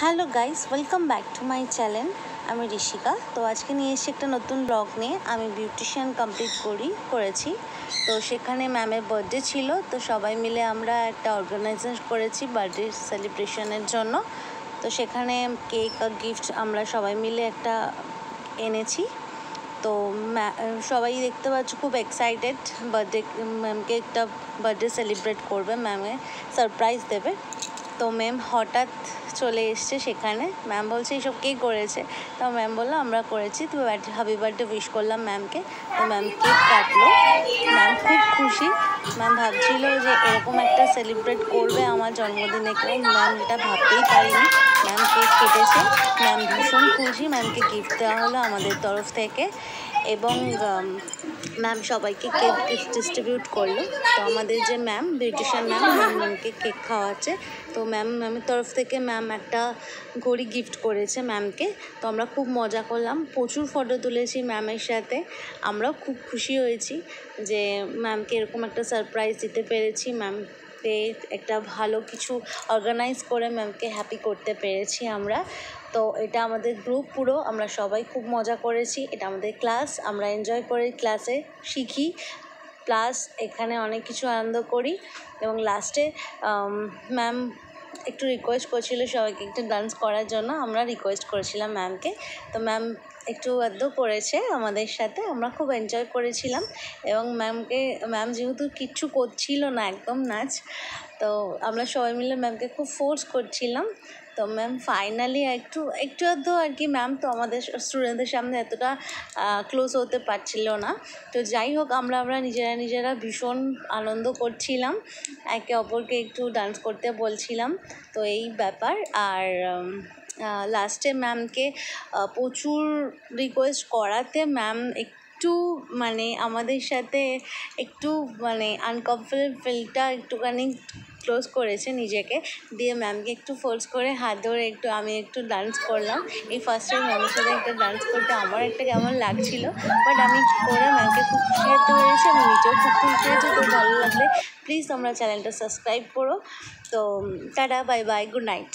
Hello guys, welcome back to my channel. আমি ঋষিকা। তো আজকে নিয়ে এসেছি একটা নতুন ব্লগ নিয়ে। আমি বিউটিশিয়ান কমপ্লিট করেছি। তো সেখানে ম্যামের বার্থডে ছিল, তো সবাই মিলে আমরা একটা অর্গানাইজেশন করেছি বার্থডে সেলিব্রেশনের জন্য। তো সেখানে কেক আর গিফট আমরা সবাই মিলে একটা এনেছি। তো সবাই দেখতে পাচ্ছ খুব এক্সাইটেড, বার্থডে ম্যামকে একটা বার্থডে সেলিব্রেট করবে, ম্যামে সারপ্রাইজ দেবে। তো ম্যাম হঠাৎ চলে এসছে সেখানে। ম্যাম বলছে এইসব কে করেছে? তো ম্যাম বললো আমরা করেছি। তো হ্যাপি বার্থডে উইশ করলাম ম্যামকে। তো ম্যাম কেক কাটলো। ম্যাম খুব খুশি। ম্যাম ভাবছিল যে এরকম একটা সেলিব্রেট করবে আমার জন্মদিনে কেউ। ম্যাম এটা ভাবতেই পারিনি। ম্যাম কেক কেটেছে। ম্যাম ভীষণ খুশি। ম্যামকে গিফট দেওয়া হলো আমাদের তরফ থেকে, এবং ম্যাম সবাইকে কেক ডিস্ট্রিবিউট করলো। তো আমাদের যে ম্যাম বিউটিশিয়ান ম্যামকে কেক খাওয়াচ্ছে। তো ম্যামের তরফ থেকে ম্যাম একটা ঘড়ি গিফট করেছে ম্যামকে। তো আমরা খুব মজা করলাম, প্রচুর ফটো তুলেছি ম্যামের সাথে। আমরাও খুব খুশি হয়েছি যে ম্যামকে এরকম একটা সারপ্রাইজ দিতে পেরেছি, ম্যামকে একটা ভালো কিছু অর্গানাইজ করে ম্যামকে হ্যাপি করতে পেরেছি আমরা। তো এটা আমাদের গ্রুপ পুরো, আমরা সবাই খুব মজা করেছি। এটা আমাদের ক্লাস, আমরা এনজয় করে ক্লাসে শিখি, প্লাস এখানে অনেক কিছু আনন্দ করি। এবং লাস্টে ম্যাম একটু রিকোয়েস্ট করছিল সবাইকে একটু ডান্স করার জন্য। আমরা রিকোয়েস্ট করেছিলাম ম্যামকে। তো ম্যাম একটু আধটু করেছে আমাদের সাথে, আমরা খুব এনজয় করেছিলাম। এবং ম্যাম যেহেতু কিচ্ছু করছিল না, একদম নাচ, তো আমরা সবাই মিলে ম্যামকে খুব ফোর্স করছিলাম। তো ম্যাম ফাইনালি একটু আধটু আর কি, ম্যাম তো আমাদের স্টুডেন্টদের সামনে এতটা ক্লোজ হতে পারছিল না। তো যাই হোক, আমরা নিজেরা ভীষণ আনন্দ করছিলাম, একে অপরকে একটু ডান্স করতে বলছিলাম। তো এই ব্যাপার। আর লাস্টে ম্যামকে প্রচুর রিকোয়েস্ট করাতে ম্যাম একটু আমাদের সাথে একটু আনকমফোর্টেবল ফিলটা একটুখানি ক্লোজ করেছে নিজেকে, দিয়ে ম্যামকে একটু ফোর্স করে হাত ধরে আমি একটু ডান্স করলাম। এই ফার্স্ট টাইম ম্যামের সাথে একটা ডান্স করতে আমার একটা কেমন লাগছিল, বাট আমি করে ম্যামকে খুব খুশি হতে পেরেছি। আমি নিজেও খুব খুশি হয়েছি। তো ভালো লাগলে প্লিজ তোমরা চ্যানেলটা সাবস্ক্রাইব করো। তো tata, bye bye, good night.